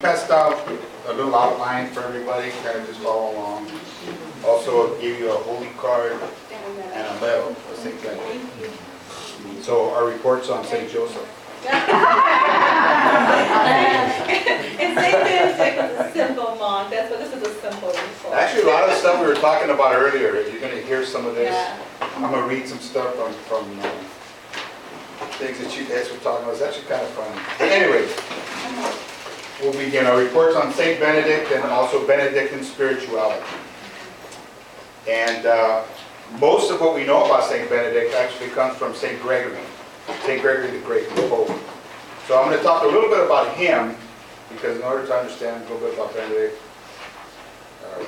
Passed out a little outline for everybody, kind of just follow along. Also gave you a holy card and a medal for St. Benedict. So our reports on St. Joseph. And St. Benedict was a simple monk. That's what this is, a simple report. Actually, a lot of the stuff we were talking about earlier, you're going to hear some of this. Yeah. I'm going to read some stuff from things that you guys were talking about. It's actually kind of funny. But anyway, we'll begin our reports on St. Benedict and also Benedictine spirituality. And most of what we know about St. Benedict actually comes from St. Gregory the Great, the Pope. So I'm going to talk a little bit about him, because in order to understand a little bit about Benedict,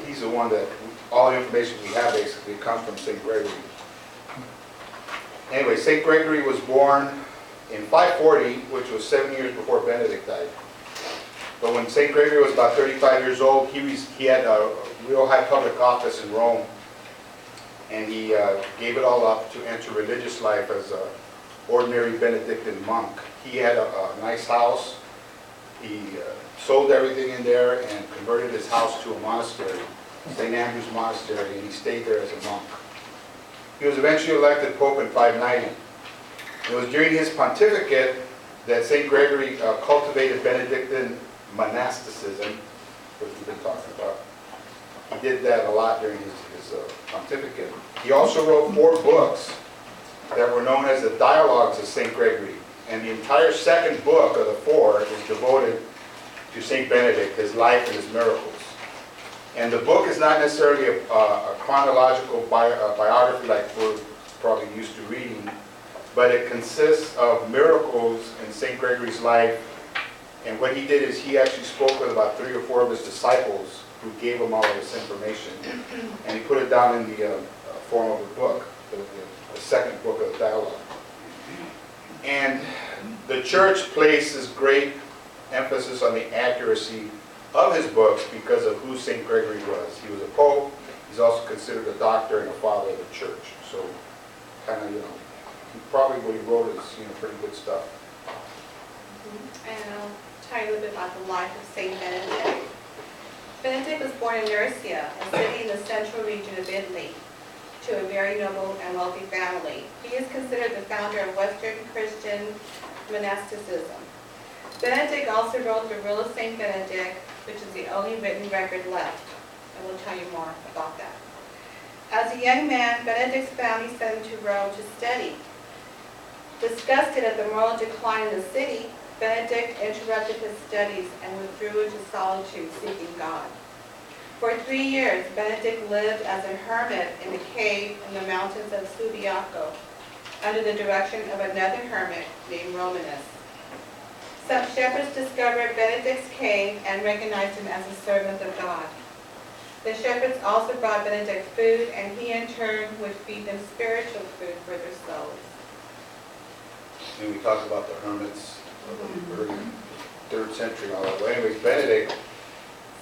he's the one that all the information we have basically comes from St. Gregory. Anyway, St. Gregory was born in 540, which was 7 years before Benedict died. But when St. Gregory was about 35 years old, he had a real high public office in Rome. And he gave it all up to enter religious life as an ordinary Benedictine monk. He had a nice house. He sold everything in there and converted his house to a monastery, St. Andrew's Monastery, and he stayed there as a monk. He was eventually elected Pope in 590. It was during his pontificate that St. Gregory cultivated Benedictine monasticism, which we've been talking about. He did that a lot during his pontificate. He also wrote 4 books that were known as the Dialogues of St. Gregory. And the entire second book of the 4 is devoted to St. Benedict, his life and his miracles. And the book is not necessarily a chronological biography like we're probably used to reading, but it consists of miracles in St. Gregory's life. And what he did is he actually spoke with about 3 or 4 of his disciples who gave him all of this information. And he put it down in the form of a book, the second book of the dialogue. And the church places great emphasis on the accuracy of his books because of who St. Gregory was. He was a pope. He's also considered a doctor and a father of the church. So kind of, probably what he wrote is, pretty good stuff. And I'll tell you a little bit about the life of St. Benedict. Benedict was born in Nursia, a city in the central region of Italy, to a very noble and wealthy family. He is considered the founder of Western Christian monasticism. Benedict also wrote the Rule of St. Benedict, which is the only written record left. And we'll tell you more about that. As a young man, Benedict's family sent him to Rome to study. Disgusted at the moral decline in the city, Benedict interrupted his studies and withdrew into solitude, seeking God. For 3 years, Benedict lived as a hermit in a cave in the mountains of Subiaco, under the direction of another hermit named Romanus. Some shepherds discovered Benedict's cave and recognized him as a servant of God. The shepherds also brought Benedict food, and he in turn would feed them spiritual food for their souls. And we talked about the hermits of the early 3rd century and all that. But anyways, Benedict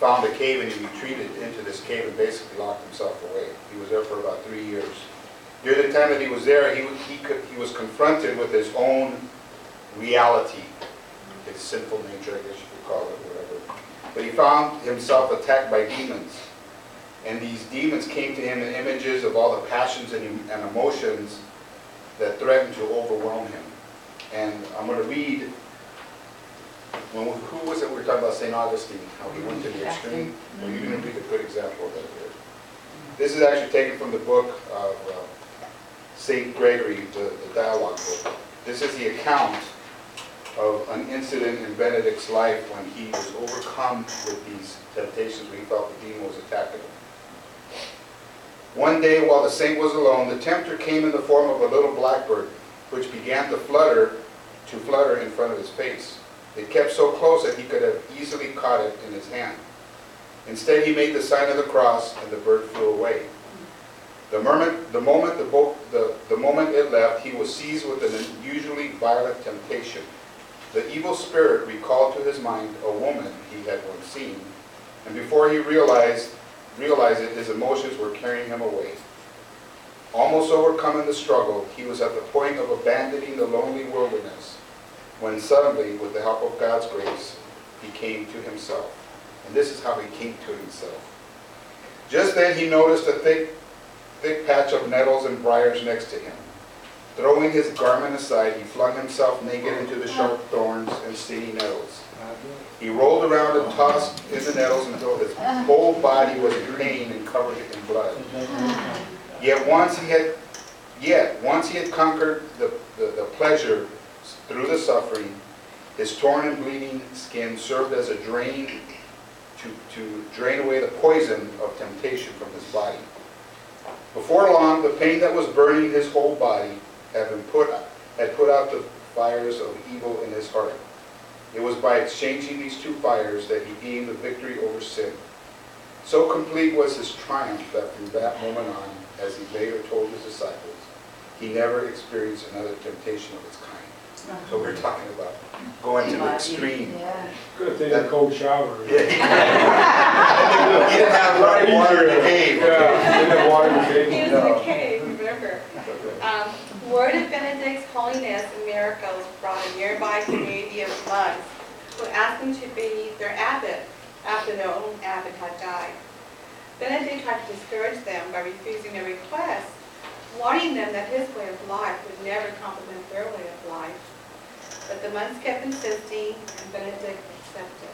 found a cave and he retreated into this cave and basically locked himself away. He was there for about 3 years. During the time that he was there, he was confronted with his own reality, his sinful nature, I guess you could call it, whatever. But he found himself attacked by demons. And these demons came to him in images of all the passions and emotions that threatened to overwhelm him. And I'm going to read, who was it we were talking about? St. Augustine, how he went to the extreme. Well, you're going to read a good example of that here. This is actually taken from the book of St. Gregory, the dialogue book. This is the account of an incident in Benedict's life when he was overcome with these temptations when he felt the demon was attacking him. One day while the saint was alone, the tempter came in the form of a little blackbird, which began to flutter in front of his face. It kept so close that he could have easily caught it in his hand. Instead, he made the sign of the cross, and the bird flew away. The moment it left, he was seized with an unusually violent temptation. The evil spirit recalled to his mind a woman he had once seen, and before he realized it, his emotions were carrying him away. Almost overcome in the struggle, he was at the point of abandoning the lonely wilderness, when suddenly, with the help of God's grace, he came to himself. And this is how he came to himself. Just then he noticed a thick patch of nettles and briars next to him. Throwing his garment aside, he flung himself naked into the sharp thorns and stinging nettles. He rolled around and tossed in the nettles until his whole body was in pain and covered in blood. Yet once he had conquered the pleasure through the suffering, his torn and bleeding skin served as a drain to drain away the poison of temptation from his body. Before long, the pain that was burning his whole body had put out the fires of evil in his heart. It was by exchanging these two fires that he gained the victory over sin. So complete was his triumph that from that moment on, as he later told his disciples, he never experienced another temptation of its kind. So we're talking about going to the extreme. Yeah. Good thing a cold shower. Yeah. He didn't have running water in the cave. Yeah, in the water in the cave. He was in a cave, remember? Word of Benedict's holiness and miracles brought a nearby community of monks who asked him to be their abbot after their own abbot had died. Benedict tried to discourage them by refusing their request, warning them that his way of life would never complement their way of life. But the monks kept insisting, and Benedict accepted.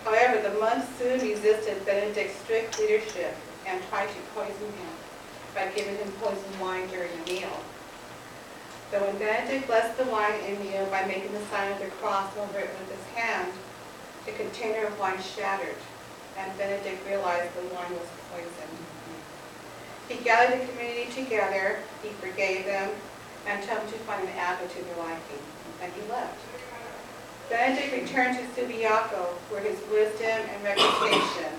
However, the monks soon resisted Benedict's strict leadership and tried to poison him by giving him poisoned wine during a meal. But when Benedict blessed the wine and meal by making the sign of the cross over it with his hand, the container of wine shattered, and Benedict realized the wine was poisoned. He gathered the community together, he forgave them, and told them to find an abbot to their liking, and he left. Benedict returned to Subiaco, where his wisdom and reputation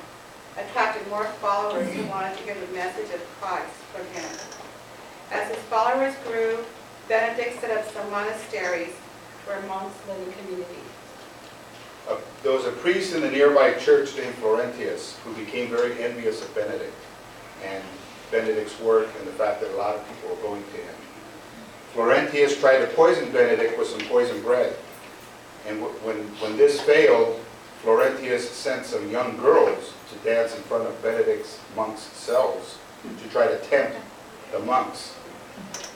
attracted more followers who wanted to hear the message of Christ from him. As his followers grew, Benedict set up some monasteries where monks lived in community. There was a priest in the nearby church named Florentius who became very envious of Benedict and Benedict's work and the fact that a lot of people were going to him. Florentius tried to poison Benedict with some poisoned bread. And when this failed, Florentius sent some young girls to dance in front of Benedict's monks' cells to try to tempt the monks.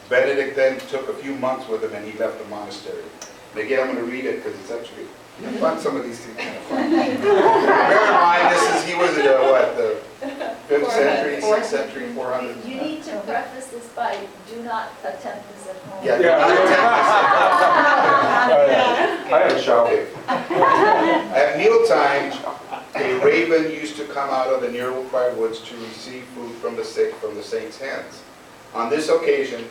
Benedict then took a few monks with him and he left the monastery. And again, I'm going to read it because it's actually, I find some of these things kind of fun. Bear in mind, he was in the 5th century, 6th century, 400. You need to preface this by, do not attempt this at home. Yeah, I had a shower. At mealtime, a raven used to come out of the nearby woods to receive food from the saint's hands. On this occasion,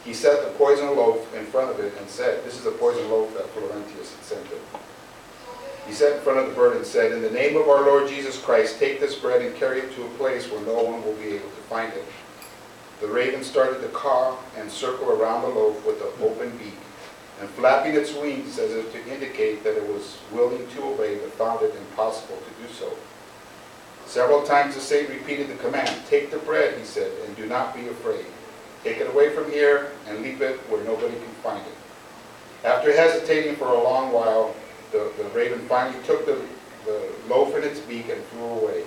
he set the poisoned loaf in front of it and said, this is a poisoned loaf that Florentius had sent him. He sat in front of the bird and said, in the name of our Lord Jesus Christ, take this bread and carry it to a place where no one will be able to find it. The raven started to caw and circle around the loaf with an open beak, and flapping its wings as if to indicate that it was willing to obey, but found it impossible to do so. Several times the saint repeated the command, take the bread, he said, and do not be afraid. Take it away from here and leave it where nobody can find it. After hesitating for a long while, the raven finally took the loaf in its beak and flew away.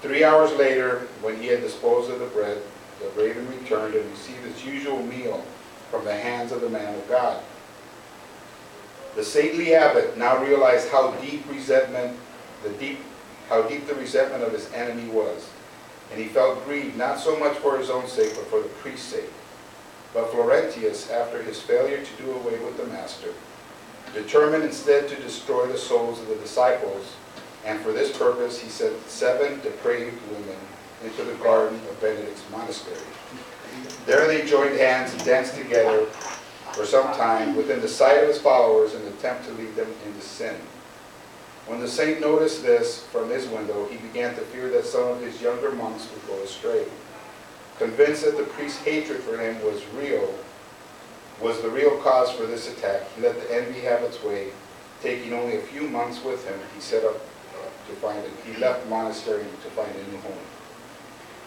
3 hours later, when he had disposed of the bread, the raven returned and received its usual meal from the hands of the man of God. The saintly abbot now realized how deep the resentment of his enemy was, and he felt grieved not so much for his own sake, but for the priest's sake. But Florentius, after his failure to do away with the master, determined instead to destroy the souls of the disciples, and for this purpose he sent 7 depraved women into the garden of Benedict's monastery. There they joined hands and danced together for some time within the sight of his followers in an attempt to lead them into sin. When the saint noticed this from his window, he began to fear that some of his younger monks would go astray. Convinced that the priest's hatred for him was the real cause for this attack, he let the envy have its way. Taking only a few monks with him, he left the monastery to find a new home.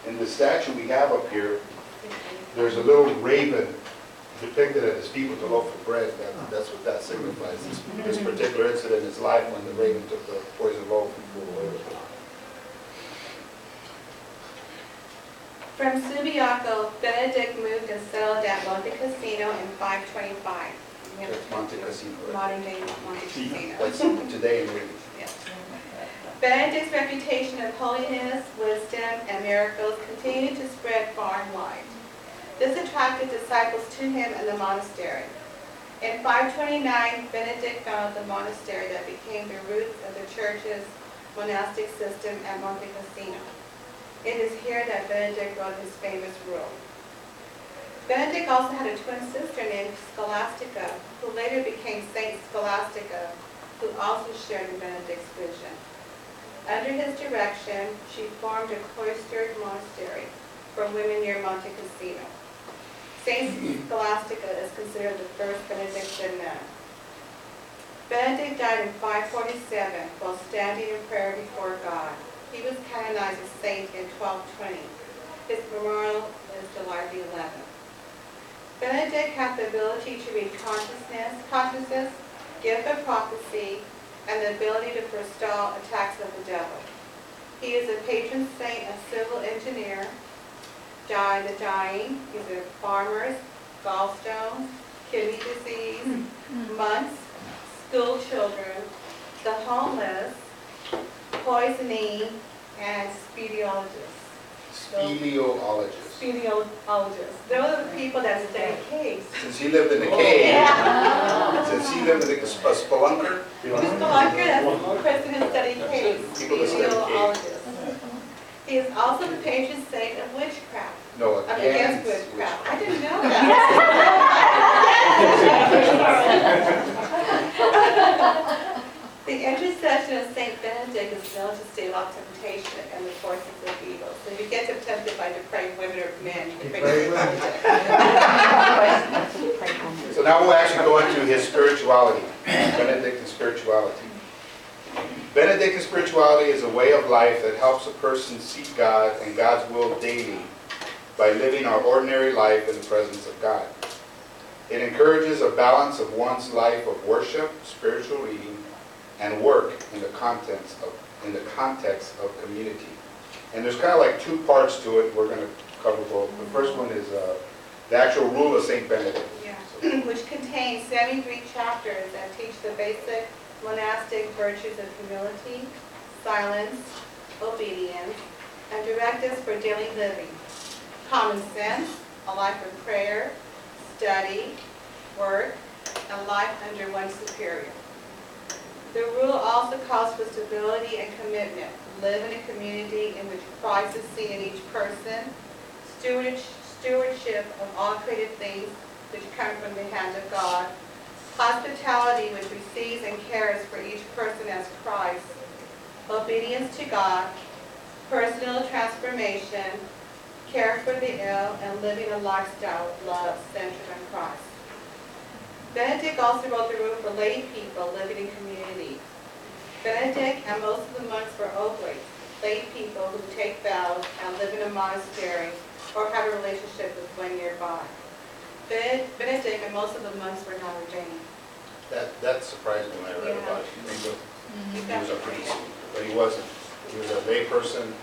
In the statue we have up here, there's a little raven depicted at his feet with the loaf of bread. That's what that signifies. This particular incident in his life when the raven took the poisoned loaf and flew away with it. From Subiaco, Benedict moved and settled at Monte Cassino in 525. That's Monte Cassino, right? Modern day Monte Cassino. That's today in Reading. Yes. Benedict's reputation of holiness, wisdom, and miracles continued to spread far and wide. This attracted disciples to him in the monastery. In 529, Benedict founded the monastery that became the roots of the church's monastic system at Monte Cassino. It is here that Benedict wrote his famous rule. Benedict also had a twin sister named Scholastica, who later became Saint Scholastica, who also shared in Benedict's vision. Under his direction, she formed a cloistered monastery for women near Monte Cassino. Saint Scholastica is considered the first Benedictine nun. Benedict died in 547 while standing in prayer before God. He was canonized as saint in 1220. His memorial is July the 11th. Benedict had the ability to read consciousness, gift of prophecy, and the ability to forestall attacks of the devil. He is a patron saint of civil engineer, the dying, these are farmers, gallstones, kidney disease, monks, school children, the homeless, poisoning, and speleologists. Speleologists. Speleologists. Those are the people that study caves. Since he lived in a cave, since he lived in a spelunker, Spelunker, that's the person who studies caves. People that study caves. Speleologist. He is also the patron saint of witchcraft. no, Against against witchcraft. I didn't know that. The intercession of Saint Benedict is known to stave off temptation and the forces of evil. So if you get tempted by depraved women or men, you can pray for Benedict. So now we'll actually go into his spirituality, Benedictine spirituality. Benedictine spirituality is a way of life that helps a person seek God and God's will daily by living our ordinary life in the presence of God. It encourages a balance of one's life of worship, spiritual reading, and work in the context of community. And there's kind of like two parts to it. We're going to cover both. The first one is the actual rule of Saint Benedict. Yeah. Which contains 73 chapters that teach the basic monastic virtues of humility, silence, obedience, and directives for daily living. Common sense, a life of prayer, study, work, and life under one's superior. The rule also calls for stability and commitment. Live in a community in which Christ is seen in each person. Stewardship of all created things which come from the hand of God. Hospitality which receives and cares for each person as Christ. Obedience to God. Personal transformation. Care for the ill, and living a lifestyle of love centered on Christ. Benedict also wrote the rule for lay people living in community. Benedict and most of the monks were oblates, lay people who take vows and live in a monastery or have a relationship with one nearby. Benedict and most of the monks were not ordained. That surprised me when I read about it. You think he was a priest, but he wasn't. He was a lay person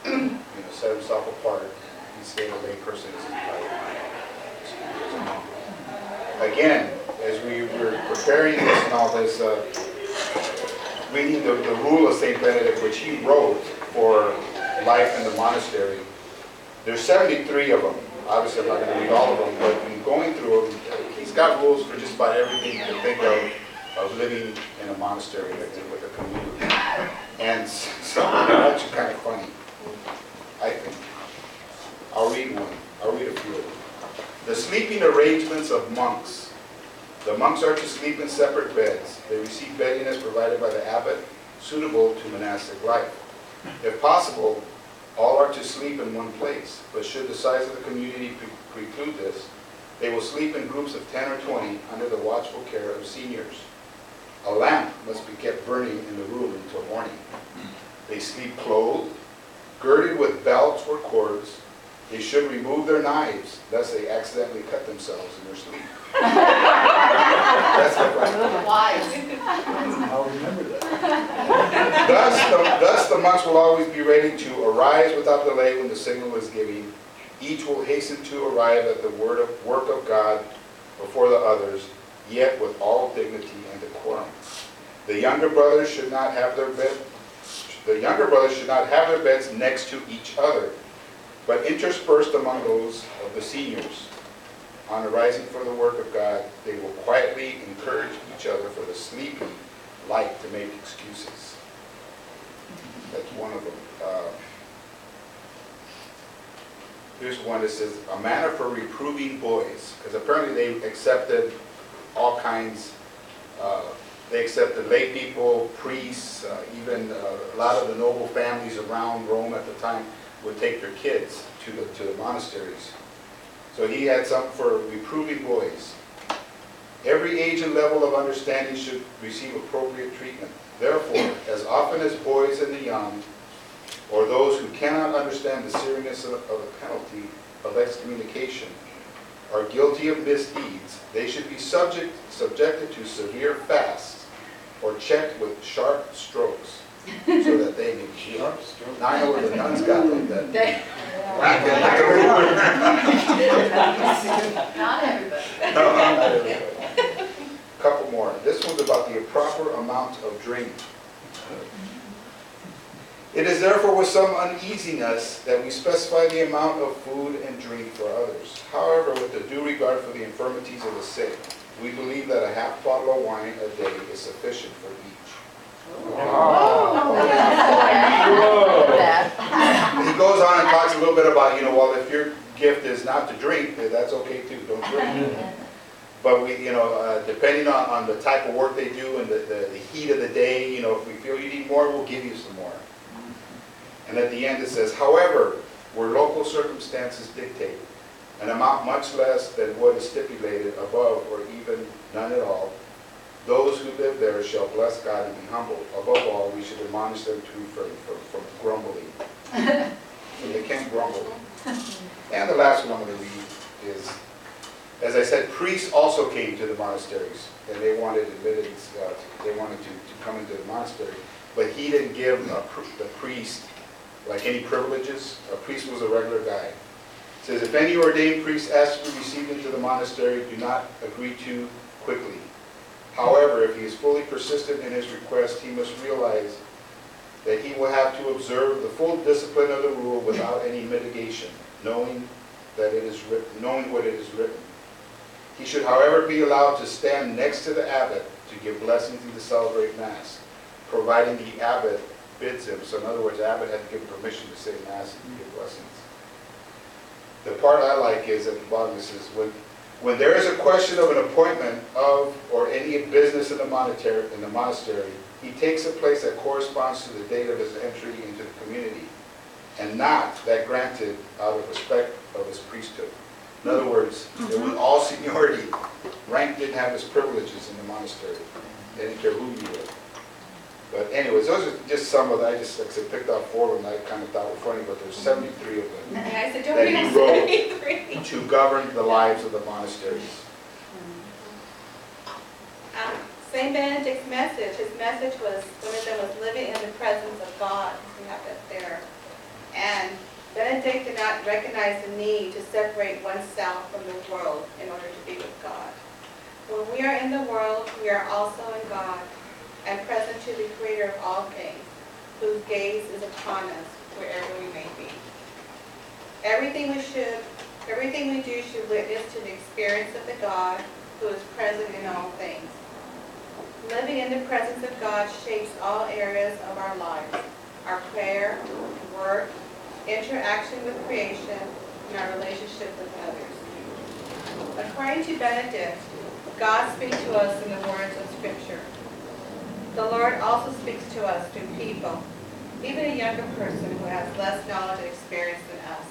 who set himself apart. He stayed a lay person his entire life. Again, as we were preparing this and all this, reading the rule of St. Benedict, which he wrote for life in the monastery, there's 73 of them. Obviously, I'm not going to read all of them, but in going through them, he's got rules for just about everything you can think of living in a monastery with a community. And some of them are actually kind of funny, I think. I'll read one. I'll read a few of them. The sleeping arrangements of monks. The monks are to sleep in separate beds. They receive bedding as provided by the abbot, suitable to monastic life. If possible, all are to sleep in one place, but should the size of the community preclude this, they will sleep in groups of 10 or 20 under the watchful care of seniors. A lamp must be kept burning in the room until morning. They sleep clothed, girded with belts or cords. They should remove their knives, lest they accidentally cut themselves in their sleep. That's the right. Wise. I'll remember that. Thus the monks will always be ready to arise without delay when the signal is given. Each will hasten to arrive at the work of God before the others, yet with all dignity and decorum. The younger brothers should not have their beds next to each other, but interspersed among those of the seniors. On arising for the work of God, they will quietly encourage each other for the sleepy like to make excuses. That's one of them. Here's one that says, a manner for reproving boys, because apparently they accepted all kinds. They accepted lay people, priests, even a lot of the noble families around Rome at the time would take their kids to the monasteries. So he had something for reproving boys. Every age and level of understanding should receive appropriate treatment. Therefore, as often as boys and the young, or those who cannot understand the seriousness of the penalty of excommunication, are guilty of misdeeds, they should be subjected to severe fasts or checked with sharp strokes so that they may heal. Now I know where the nuns got that. Not everybody. No, not everybody. Couple more. This one's about the proper amount of drink. It is therefore with some uneasiness that we specify the amount of food and drink for others. However, with the due regard for the infirmities of the sick, we believe that a half bottle of wine a day is sufficient for each. He goes on and talks a little bit about, well, if your gift is not to drink, that's okay too, don't drink. But we, depending on the type of work they do and the heat of the day, if we feel you need more, we'll give you some more. And at the end it says, however, where local circumstances dictate an amount much less than what is stipulated above or even none at all, those who live there shall bless God and be humble. Above all, we should admonish them to refrain from grumbling. So they can't grumble. And the last one I'm going to read is, as I said, priests also came to the monasteries, and they wanted admittance, they wanted to come into the monastery. But he didn't give the priest like any privileges. A priest was a regular guy. It says, if any ordained priest asks to be received into the monastery, do not agree too quickly. However, if he is fully persistent in his request, he must realize that he will have to observe the full discipline of the rule without any mitigation, knowing what it is written. He should, however, be allowed to stand next to the abbot to give blessings and to celebrate Mass, providing the abbot bids him. So in other words, the abbot had to give permission to say Mass and give blessings. The part I like is at the bottom, it says, when there is a question of an appointment of or any business in the monastery, he takes a place that corresponds to the date of his entry into the community, and not that granted out of respect of his priesthood. In other words, it was all seniority. Rank didn't have his privileges in the monastery. They didn't care who you were. But anyways, those are just some of them. I just, like I said, picked out 4 of them I kind of thought were funny, but there's 73 of them And I said, don't that read he all wrote 73. to govern the lives of the monasteries. St. Benedict's message, his message was, one of them was living in the presence of God. We have that there. And Benedict did not recognize the need to separate oneself from the world in order to be with God. When we are in the world, we are also in God, and present to the Creator of all things, whose gaze is upon us wherever we may be. Everything we do should witness to the experience of the God who is present in all things. Living in the presence of God shapes all areas of our lives: our prayer, work, interaction with creation, and our relationship with others. According to Benedict, God speaks to us in the words of Scripture. The Lord also speaks to us through people, even a younger person who has less knowledge and experience than us.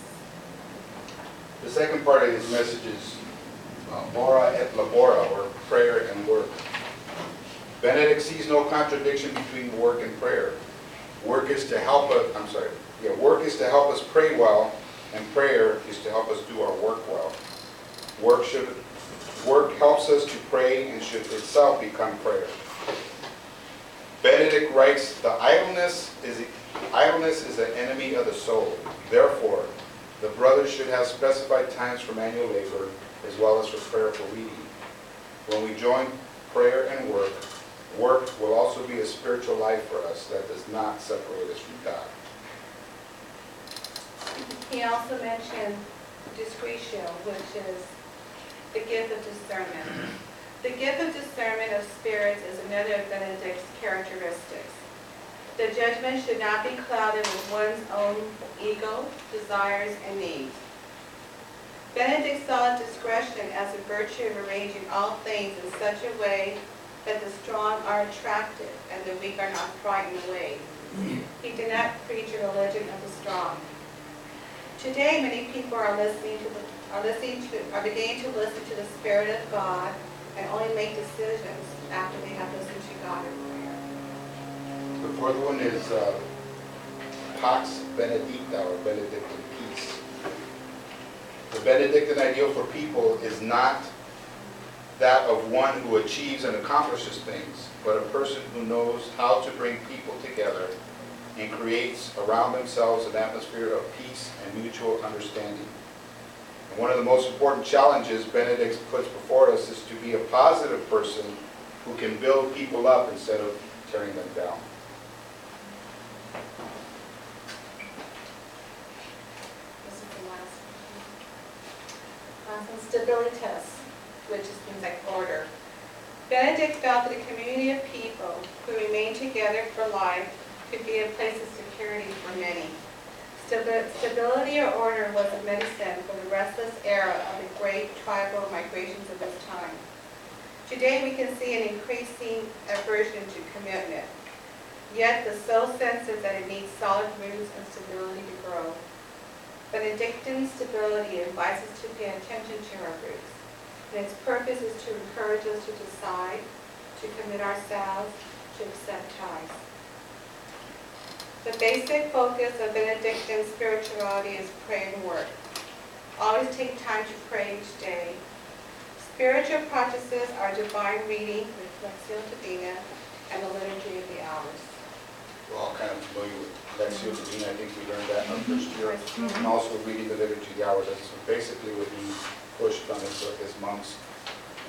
The second part of his message is ora et labora, or prayer and work. Benedict sees no contradiction between work and prayer. Work is to help us pray well and prayer is to help us do our work well. Work helps us to pray and should itself become prayer. Benedict writes, idleness is an enemy of the soul. Therefore, the brothers should have specified times for manual labor as well as for prayerful reading. When we join prayer and work will also be a spiritual life for us that does not separate us from God. He also mentioned discretio, which is the gift of discernment. The gift of discernment of spirits is another of Benedict's characteristics. The judgment should not be clouded with one's own ego, desires, and needs. Benedict saw discretion as a virtue of arranging all things in such a way that the strong are attracted and the weak are not frightened away. He did not preach a religion of the strong. Today, many people are beginning to listen to the Spirit of God and only make decisions after they have listened to God in prayer. The fourth one is Pax Benedicta, or Benedictine peace. The Benedictine ideal for people is not that of one who achieves and accomplishes things, but a person who knows how to bring people together and creates around themselves an atmosphere of peace and mutual understanding. And one of the most important challenges Benedict puts before us is to be a positive person who can build people up instead of tearing them down. This is the last one. Stabilitas, which means like order. Benedict felt that a community of people who remain together for life could be a place of security for many. Stability or order was a medicine for the restless era of the great tribal migrations of this time. Today we can see an increasing aversion to commitment, yet the soul senses that it needs solid roots and stability to grow. Benedictine stability invites us to pay attention to our roots, and its purpose is to encourage us to decide, to commit ourselves, to accept ties. The basic focus of Benedictine spirituality is pray and work. Always take time to pray each day. Spiritual practices are divine reading, Lectio Divina, and the Liturgy of the Hours. We're all kind of familiar with Lectio Divina. I think we learned that in our first year. And also reading the Liturgy of the Hours. That's basically what he pushed on his monks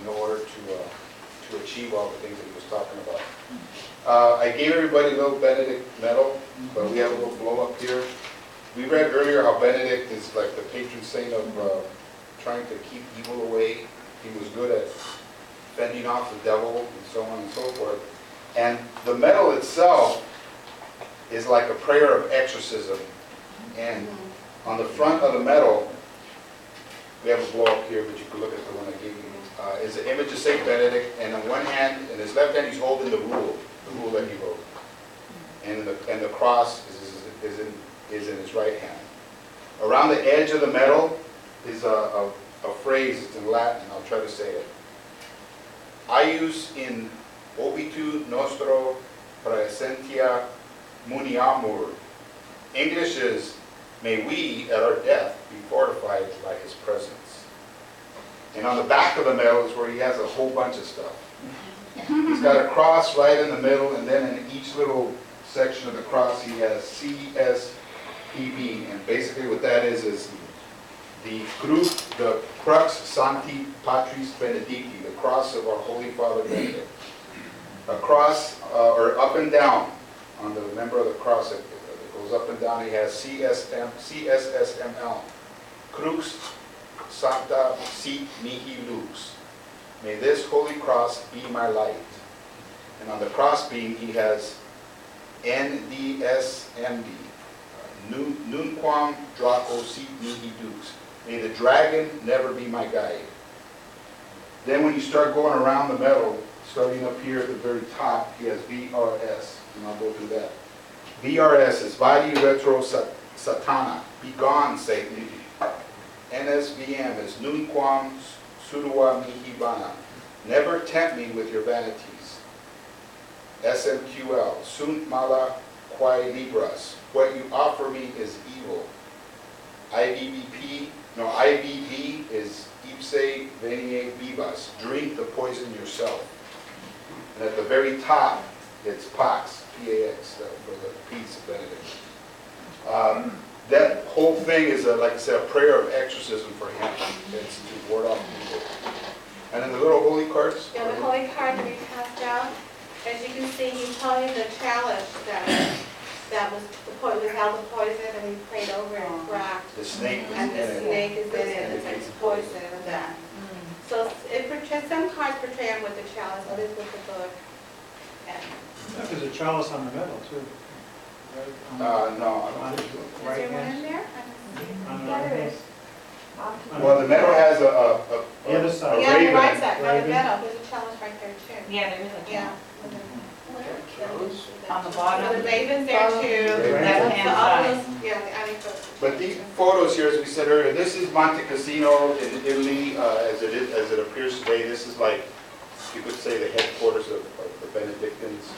in order to achieve all the things that he was talking about. I gave everybody a little Benedict medal, but we have a little blow up here. We read earlier how Benedict is like the patron saint of trying to keep evil away. He was good at fending off the devil and so on and so forth. And the medal itself is like a prayer of exorcism. And on the front of the medal, we have a blow up here, but you can look at the one I gave you. Is an image of Saint Benedict, and on one hand, in his left hand, he's holding the rule that he wrote, and the cross is in his right hand. Around the edge of the medal is a phrase. It's in Latin. I'll try to say it. Aius in obitu nostro praesentia muniamur. English is, may we at our death be fortified by his presence. And on the back of the medal is where he has a whole bunch of stuff. He's got a cross right in the middle, and then in each little section of the cross he has CSPB, and basically what that is the crux sancti patris benedicti, the cross of our Holy Father Benedict. A cross, or up and down, on the member of the cross that goes up and down, he has CSSML, crux sancta sit mihi lux. May this holy cross be my light. And on the cross beam he has NDSMD, nunquam draco sit mihi dux. May the dragon never be my guide. Then when you start going around the medal, starting up here at the very top, he has VRS, and I'll go through that. VRS is Vadi Retro Satana, be gone, Satan. NSVM is Nunquam Surua Mihi Vana, never tempt me with your vanities. SMQL, Sunt Mala Quae Libras, what you offer me is evil. IVB is Ipse Veniae Vivas, drink the poison yourself. And at the very top, it's Pax, P-A-X, for the peace of Benedict. That whole thing is, like I said, a prayer of exorcism for him. It's to ward off evil. And then the little holy cards. Yeah, the holy card that we passed out, as you can see, he's holding the chalice that was without the poison, and we prayed over it and cracked. The snake was in And the it. snake is in it, it's like poison and that. So it portrays, some cards portray him with the chalice, others with the book. And There's a chalice on the metal too. Right? No, I On don't the think so. is right there one hand. in there? I don't see it. On the Yeah, right there hand. is. Well, the metal has The other a side. Yeah, the raven. right side, no, the Raven. metal, there's a chalice right there too. Yeah, there is a Yeah. On the So bottom. the raven's there too. Raven. Left hand So all side. those, yeah, the amethyst. But these photos here, as we said earlier, this is Monte Cassino in Italy, as it appears today. This is like, you could say, the headquarters of the Benedictines.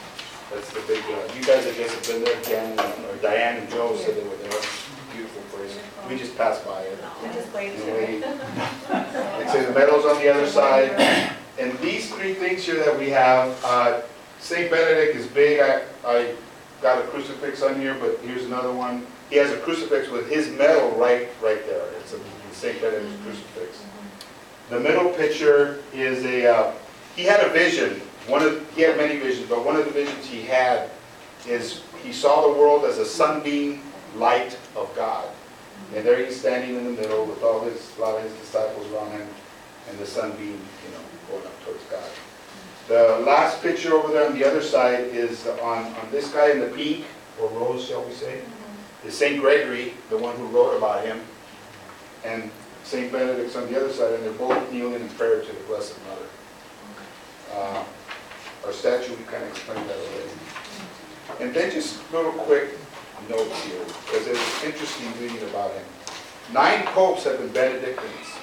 That's the big, you guys, I guess, have been there, Ken, or Diane and Joe said they were there. Beautiful place. We just passed by it. I just waited You to know, read. Like I say, the medal's on the other side. And these three things here that we have, St. Benedict is big. I got a crucifix on here, but here's another one. He has a crucifix with his medal right there. It's a St. Benedict's crucifix. The middle picture is he had a vision. He had many visions, but one of the visions he had is he saw the world as a sunbeam light of God. And there he's standing in the middle with a lot of his disciples around him, and the sunbeam, going up towards God. The last picture over there on the other side is on this guy in the pink, or rose, shall we say, is St. Gregory, the one who wrote about him, and St. Benedict's on the other side, and they're both kneeling in prayer to the Blessed Mother. Our statue, we kind of explained that already. And then just little quick notes here, because it's interesting reading about him. 9 popes have been Benedictines.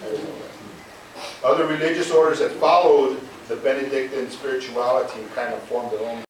I didn't know that. Other religious orders that followed the Benedictine spirituality and kind of formed their own